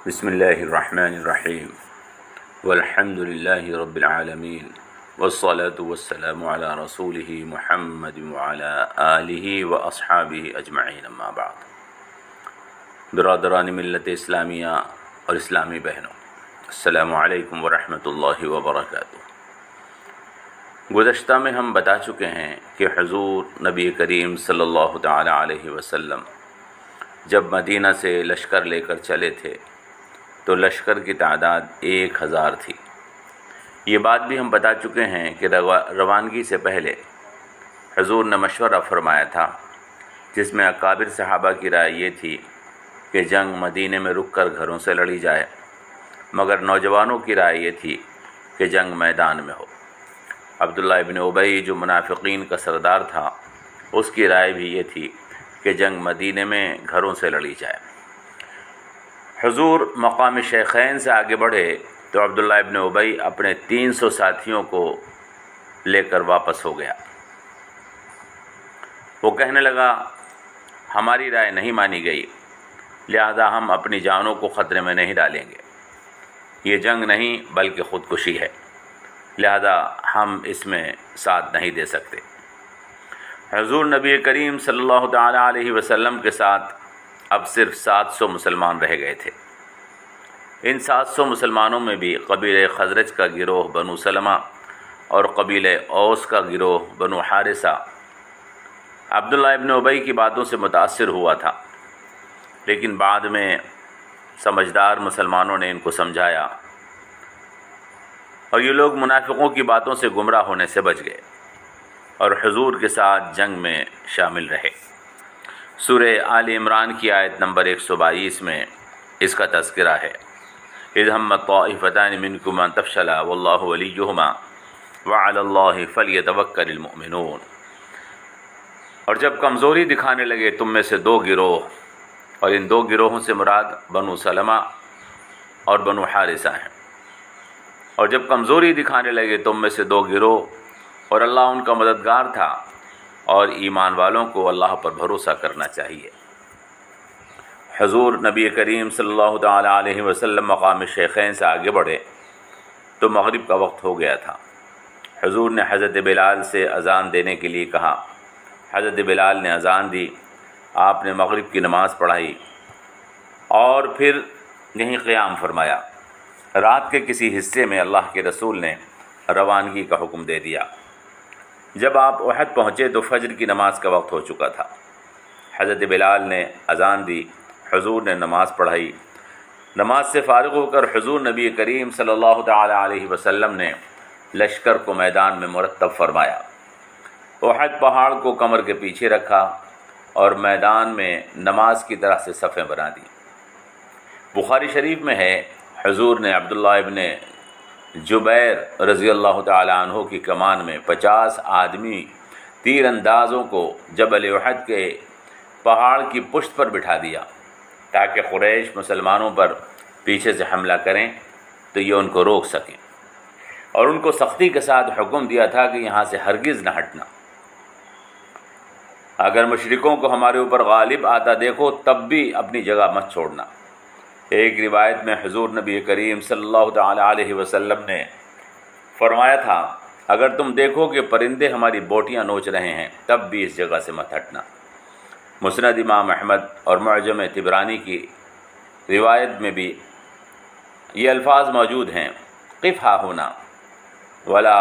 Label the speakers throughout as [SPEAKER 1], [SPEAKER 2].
[SPEAKER 1] بسم اللہ الرحمن الرحیم والحمد للہ رب العالمین والصلاة والسلام علی رسولہ محمد وعلی آلہ واصحابہ اجمعین اما بعد۔ برادران ملت اسلامیہ اور اسلامی بہنوں، السلام علیکم ورحمۃ اللہ وبرکاتہ۔ گزشتہ میں ہم بتا چکے ہیں کہ حضور نبی کریم صلی اللہ تعالی علیہ وسلم جب مدینہ سے لشکر لے کر چلے تھے تو لشکر کی تعداد 1000 تھی۔ یہ بات بھی ہم بتا چکے ہیں کہ روانگی سے پہلے حضور نے مشورہ فرمایا تھا، جس میں اکابر صحابہ کی رائے یہ تھی کہ جنگ مدینے میں رک کر گھروں سے لڑی جائے، مگر نوجوانوں کی رائے یہ تھی کہ جنگ میدان میں ہو۔ عبداللہ ابن ابی جو منافقین کا سردار تھا، اس کی رائے بھی یہ تھی کہ جنگ مدینے میں گھروں سے لڑی جائے۔ حضور مقام شیخین سے آگے بڑھے تو عبداللہ ابن ابی اپنے 300 ساتھیوں کو لے کر واپس ہو گیا۔ وہ کہنے لگا، ہماری رائے نہیں مانی گئی، لہذا ہم اپنی جانوں کو خطرے میں نہیں ڈالیں گے۔ یہ جنگ نہیں بلکہ خودکشی ہے، لہذا ہم اس میں ساتھ نہیں دے سکتے۔ حضور نبی کریم صلی اللہ تعالی علیہ وسلم کے ساتھ اب صرف 700 مسلمان رہ گئے تھے۔ ان 700 مسلمانوں میں بھی قبیلہ خزرج کا گروہ بنو سلمہ اور قبیلہ اوس کا گروہ بنو حارثہ عبداللہ ابن ابی کی باتوں سے متاثر ہوا تھا، لیکن بعد میں سمجھدار مسلمانوں نے ان کو سمجھایا اور یہ لوگ منافقوں کی باتوں سے گمراہ ہونے سے بچ گئے اور حضور کے ساتھ جنگ میں شامل رہے۔ سورہ آل عمران کی آیت نمبر 122 میں اس کا تذکرہ ہے، اذ ہمت طائفتان منکم ان تفشلا واللہ ولیہما وعلی اللہ فلیتوکل المؤمنون۔ اور جب کمزوری دکھانے لگے تم میں سے 2 گروہ، اور ان 2 گروہوں سے مراد بنو سلمہ اور بنو حارثہ ہیں، اور جب کمزوری دکھانے لگے تم میں سے 2 گروہ اور اللہ ان کا مددگار تھا، اور ایمان والوں کو اللہ پر بھروسہ کرنا چاہیے۔ حضور نبی کریم صلی اللہ تعالی علیہ وسلم مقام شیخین سے آگے بڑھے تو مغرب کا وقت ہو گیا تھا۔ حضور نے حضرت بلال سے اذان دینے کے لیے کہا۔ حضرت بلال نے اذان دی، آپ نے مغرب کی نماز پڑھائی اور پھر یہیں قیام فرمایا۔ رات کے کسی حصے میں اللہ کے رسول نے روانگی کا حکم دے دیا۔ جب آپ احد پہنچے تو فجر کی نماز کا وقت ہو چکا تھا۔ حضرت بلال نے اذان دی، حضور نے نماز پڑھائی۔ نماز سے فارغ ہو کر حضور نبی کریم صلی اللہ تعالی علیہ وسلم نے لشکر کو میدان میں مرتب فرمایا۔ احد پہاڑ کو کمر کے پیچھے رکھا اور میدان میں نماز کی طرح سے صفیں بنا دی۔ بخاری شریف میں ہے، حضور نے عبداللہ ابن جبیر رضی اللہ تعالی عنہ کی کمان میں 50 آدمی تیر اندازوں کو جبل احد کے پہاڑ کی پشت پر بٹھا دیا تاکہ قریش مسلمانوں پر پیچھے سے حملہ کریں تو یہ ان کو روک سکیں، اور ان کو سختی کے ساتھ حکم دیا تھا کہ یہاں سے ہرگز نہ ہٹنا۔ اگر مشرکوں کو ہمارے اوپر غالب آتا دیکھو تب بھی اپنی جگہ مت چھوڑنا۔ ایک روایت میں حضور نبی کریم صلی اللہ تعالی علیہ وسلم نے فرمایا تھا، اگر تم دیکھو کہ پرندے ہماری بوٹیاں نوچ رہے ہیں تب بھی اس جگہ سے مت ہٹنا۔ مسند امام احمد اور معجم طبرانی کی روایت میں بھی یہ الفاظ موجود ہیں، قف ہا ہونا ولا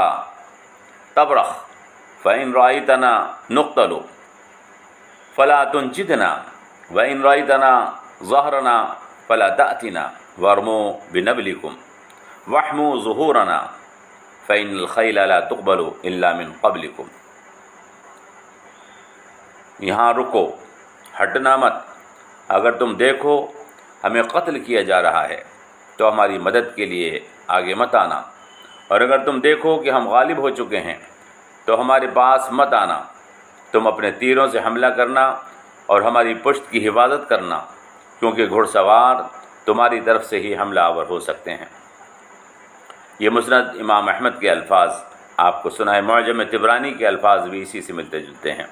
[SPEAKER 1] تبرخ فإن رأيتنا نقتل فلا تنجدنا وإن رأيتنا ظهرنا فلا تأتنا وارموا بنبلكم واحموا ظهورنا فإن الخيل لا تقبل إلا من قبلكم۔ یہاں رکو، ہٹنا مت۔ اگر تم دیکھو ہمیں قتل کیا جا رہا ہے تو ہماری مدد کے لیے آگے مت آنا، اور اگر تم دیکھو کہ ہم غالب ہو چکے ہیں تو ہمارے پاس مت آنا۔ تم اپنے تیروں سے حملہ کرنا اور ہماری پشت کی حفاظت کرنا، کیونکہ گھڑ سوار تمہاری طرف سے ہی حملہ آور ہو سکتے ہیں۔ یہ مسند امام احمد کے الفاظ آپ کو سنائے، معجم طبرانی کے الفاظ بھی اسی سے ملتے جلتے ہیں۔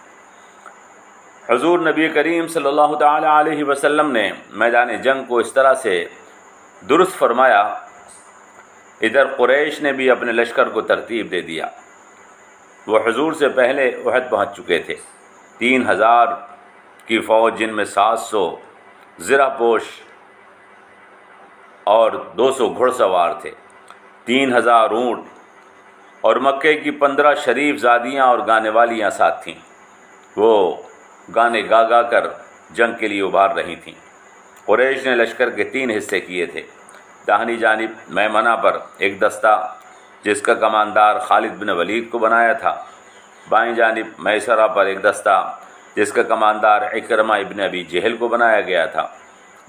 [SPEAKER 1] حضور نبی کریم صلی اللہ تعالی علیہ وسلم نے میدان جنگ کو اس طرح سے درست فرمایا۔ ادھر قریش نے بھی اپنے لشکر کو ترتیب دے دیا۔ وہ حضور سے پہلے احد پہنچ چکے تھے۔ 3000 کی فوج، جن میں 700 زرہ پوش اور 200 گھڑ سوار تھے، 3000 اونٹ، اور مکے کی 15 شریف زادیاں اور گانے والیاں ساتھ تھیں۔ وہ گانے گا گا کر جنگ کے لیے ابھار رہی تھیں۔ قریش نے لشکر کے 3 حصے کیے تھے۔ داہنی جانب میمنہ پر ایک دستہ جس کا کماندار خالد بن ولید کو بنایا تھا، بائیں جانب میسرہ پر ایک دستہ جس کا کماندار اکرمہ ابن ابی جہل کو بنایا گیا تھا،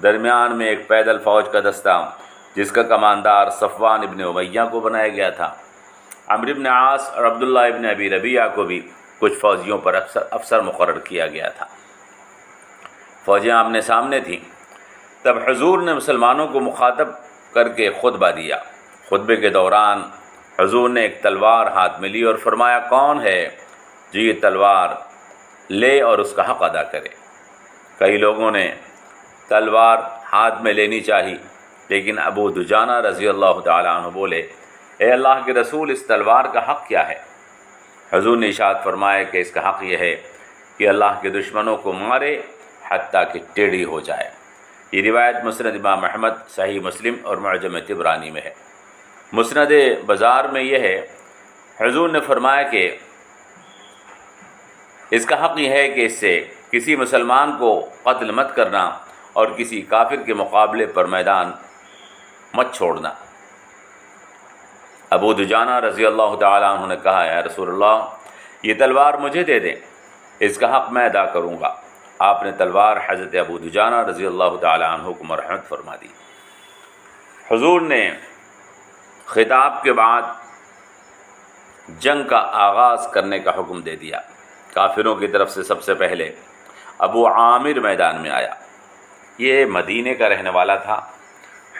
[SPEAKER 1] درمیان میں ایک پیدل فوج کا دستہ جس کا کماندار صفوان ابن امیہ کو بنایا گیا تھا۔ عمرو بن عاص اور عبداللہ ابن ابی ربیعہ کو بھی کچھ فوجیوں پر افسر مقرر کیا گیا تھا۔ فوجیں آمنے سامنے تھیں۔ تب حضور نے مسلمانوں کو مخاطب کر کے خطبہ دیا۔ خطبے کے دوران حضور نے ایک تلوار ہاتھ میں لی اور فرمایا، کون ہے جو یہ تلوار لے اور اس کا حق ادا کرے؟ کئی لوگوں نے تلوار ہاتھ میں لینی چاہی، لیکن ابو دجانہ رضی اللہ تعالیٰ عنہ بولے، اے اللہ کے رسول، اس تلوار کا حق کیا ہے؟ حضور نے ارشاد فرمایا کہ اس کا حق یہ ہے کہ اللہ کے دشمنوں کو مارے حتیٰ کہ ٹیڑھی ہو جائے۔ یہ روایت مسند امام احمد، صحیح مسلم اور معجم طبرانی میں ہے۔ مسند بازار میں یہ ہے، حضور نے فرمایا کہ اس کا حق یہ ہے کہ اس سے کسی مسلمان کو قتل مت کرنا اور کسی کافر کے مقابلے پر میدان مت چھوڑنا۔ ابو دجانہ رضی اللہ تعالیٰ عنہ نے کہا، یا رسول اللہ، یہ تلوار مجھے دے دیں، اس کا حق میں ادا کروں گا۔ آپ نے تلوار حضرت ابو دجانہ رضی اللہ تعالیٰ عنہ کو مرحمت فرما دی۔ حضور نے خطاب کے بعد جنگ کا آغاز کرنے کا حکم دے دیا۔ کافروں کی طرف سے سب سے پہلے ابو عامر میدان میں آیا۔ یہ مدینے کا رہنے والا تھا۔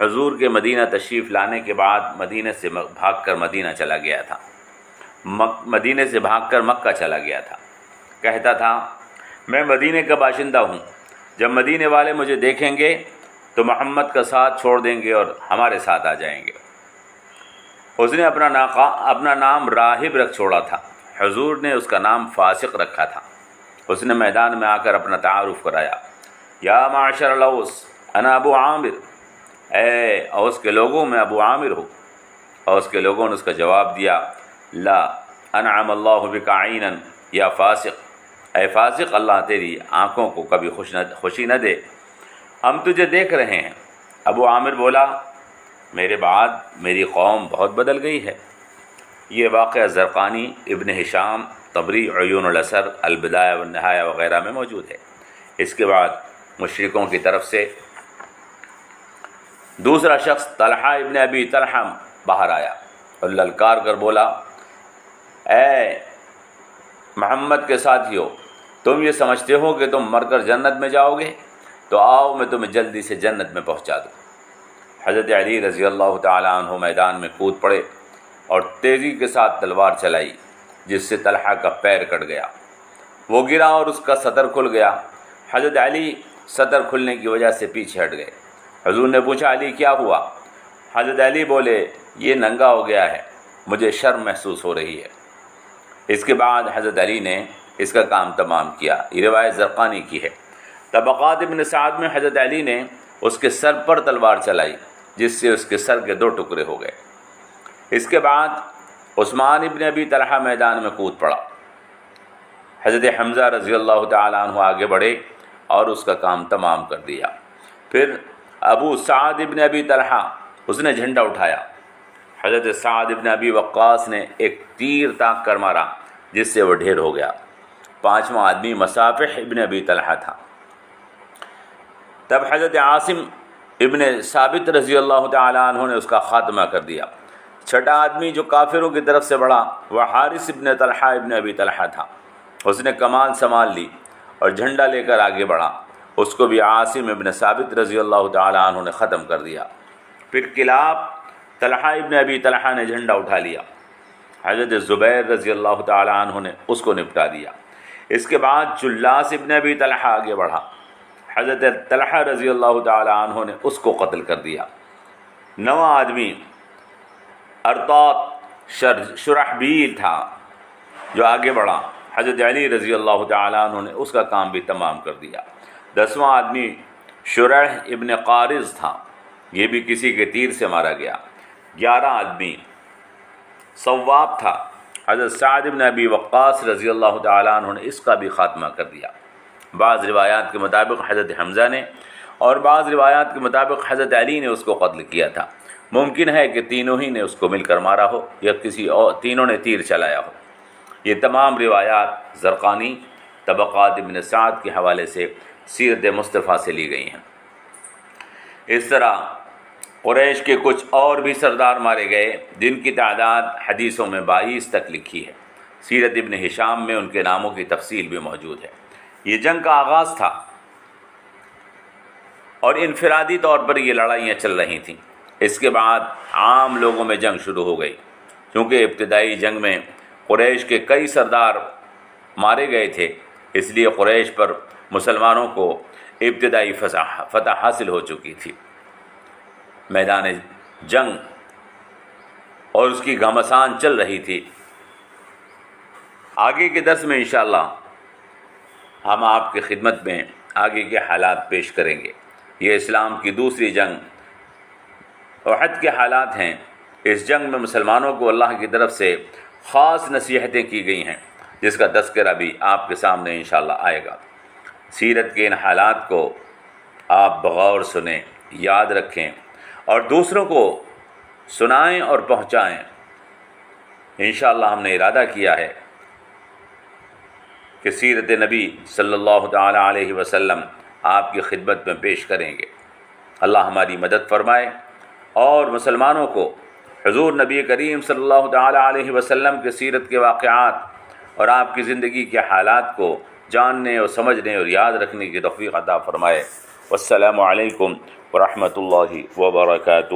[SPEAKER 1] حضور کے مدینہ تشریف لانے کے بعد مدینہ سے بھاگ کر مدینہ چلا گیا تھا، مدینے سے بھاگ کر مکہ چلا گیا تھا۔ کہتا تھا، میں مدینے کا باشندہ ہوں، جب مدینے والے مجھے دیکھیں گے تو محمد کا ساتھ چھوڑ دیں گے اور ہمارے ساتھ آ جائیں گے۔ اس نے اپنا نام راہب رکھ چھوڑا تھا۔ حضور نے اس کا نام فاسق رکھا تھا۔ اس نے میدان میں آ کر اپنا تعارف کرایا، یا معشر الاوس انا ابو عامر، اے اوس کے لوگوں میں ابو عامر ہوں۔ اوس کے لوگوں نے اس کا جواب دیا، لا انعم اللہ بک عینا یا فاسق، اے فاسق، اللہ تیری آنکھوں کو کبھی خوشی نہ دے، ہم تجھے دیکھ رہے ہیں۔ ابو عامر بولا، میرے بعد میری قوم بہت بدل گئی ہے۔ یہ واقعہ زرقانی، ابن ہشام، طبری، عیون الاثر، البدایہ والنہایہ وغیرہ میں موجود ہے۔ اس کے بعد مشرکوں کی طرف سے دوسرا شخص طلحہ ابن ابی طلحہ باہر آیا اور للکار کر بولا، اے محمد کے ساتھیو، تم یہ سمجھتے ہو کہ تم مر کر جنت میں جاؤ گے؟ تو آؤ میں تمہیں جلدی سے جنت میں پہنچا دوں۔ حضرت علی رضی اللہ تعالیٰ عنہ میدان میں کود پڑے اور تیزی کے ساتھ تلوار چلائی، جس سے طلحہ کا پیر کٹ گیا۔ وہ گرا اور اس کا سطر کھل گیا۔ حضرت علی سطر کھلنے کی وجہ سے پیچھے ہٹ گئے۔ حضور نے پوچھا، علی کیا ہوا؟ حضرت علی بولے، یہ ننگا ہو گیا ہے، مجھے شرم محسوس ہو رہی ہے۔ اس کے بعد حضرت علی نے اس کا کام تمام کیا۔ یہ روایت زرقانی کی ہے۔ طبقات ابن سعد میں حضرت علی نے اس کے سر پر تلوار چلائی، جس سے اس کے سر کے 2 ٹکڑے ہو گئے۔ اس کے بعد عثمان ابن ابی طلحہ میدان میں کود پڑا۔ حضرت حمزہ رضی اللہ تعالیٰ عنہ آگے بڑھے اور اس کا کام تمام کر دیا۔ پھر ابو سعد ابن ابی طلحہ، اس نے جھنڈا اٹھایا۔ حضرت سعد ابن ابی وقاص نے ایک تیر تاک کر مارا، جس سے وہ ڈھیر ہو گیا۔ 5واں آدمی مصافح ابن ابی طلحہ تھا۔ تب حضرت عاصم ابن ثابت رضی اللہ تعالیٰ عنہ نے اس کا خاتمہ کر دیا۔ 6واں آدمی جو کافروں کی طرف سے بڑھا وہ حارث ابن طلحہ ابن ابی طلحہ تھا۔ اس نے کمان سنبھال لی اور جھنڈا لے کر آگے بڑھا۔ اس کو بھی عاصم ابن ثابت رضی اللہ تعالیٰ عنہ نے ختم کر دیا۔ پھر کلاب طلحہ ابن ابی طلحہ نے جھنڈا اٹھا لیا۔ حضرت زبیر رضی اللہ تعالیٰ عنہ نے اس کو نپٹا دیا۔ اس کے بعد جلاس ابن ابی طلحہ آگے بڑھا۔ حضرت طلحہ رضی اللہ تعالیٰ عنہ نے اس کو قتل کر دیا۔ نواں آدمی ارطاط شرحبیل تھا جو آگے بڑھا، حضرت علی رضی اللہ تعالیٰ عنہ نے اس کا کام بھی تمام کر دیا۔ 10واں آدمی شریح ابن قارض تھا، یہ بھی کسی کے تیر سے مارا گیا۔ 11 آدمی صواب تھا، حضرت سعد ابن ابی وقاص رضی اللہ تعالیٰ عنہ نے اس کا بھی خاتمہ کر دیا۔ بعض روایات کے مطابق حضرت حمزہ نے اور بعض روایات کے مطابق حضرت علی نے اس کو قتل کیا تھا۔ ممکن ہے کہ تینوں ہی نے اس کو مل کر مارا ہو یا کسی اور تینوں نے تیر چلایا ہو۔ یہ تمام روایات زرقانی طبقات ابن سعد کے حوالے سے سیرت مصطفیٰ سے لی گئی ہیں۔ اس طرح قریش کے کچھ اور بھی سردار مارے گئے جن کی تعداد حدیثوں میں 22 تک لکھی ہے۔ سیرت ابن ہشام میں ان کے ناموں کی تفصیل بھی موجود ہے۔ یہ جنگ کا آغاز تھا اور انفرادی طور پر یہ لڑائیاں چل رہی تھیں۔ اس کے بعد عام لوگوں میں جنگ شروع ہو گئی، کیونکہ ابتدائی جنگ میں قریش کے کئی سردار مارے گئے تھے، اس لیے قریش پر مسلمانوں کو ابتدائی فتح حاصل ہو چکی تھی۔ میدان جنگ اور اس کی گھمسان چل رہی تھی۔ آگے کے درس میں انشاءاللہ ہم آپ کی خدمت میں آگے کے حالات پیش کریں گے۔ یہ اسلام کی دوسری جنگ احد کے حالات ہیں۔ اس جنگ میں مسلمانوں کو اللہ کی طرف سے خاص نصیحتیں کی گئی ہیں، جس کا تذکرہ بھی آپ کے سامنے انشاءاللہ آئے گا۔ سیرت کے ان حالات کو آپ بغور سنیں، یاد رکھیں اور دوسروں کو سنائیں اور پہنچائیں۔ انشاءاللہ ہم نے ارادہ کیا ہے کہ سیرت نبی صلی اللہ تعالی علیہ وسلم آپ کی خدمت میں پیش کریں گے۔ اللہ ہماری مدد فرمائے اور مسلمانوں کو حضور نبی کریم صلی اللہ تعالی علیہ وسلم کے سیرت کے واقعات اور آپ کی زندگی کے حالات کو جاننے اور سمجھنے اور یاد رکھنے کی توفیق عطا فرمائے۔ والسلام علیکم ورحمۃ اللہ وبرکاتہ۔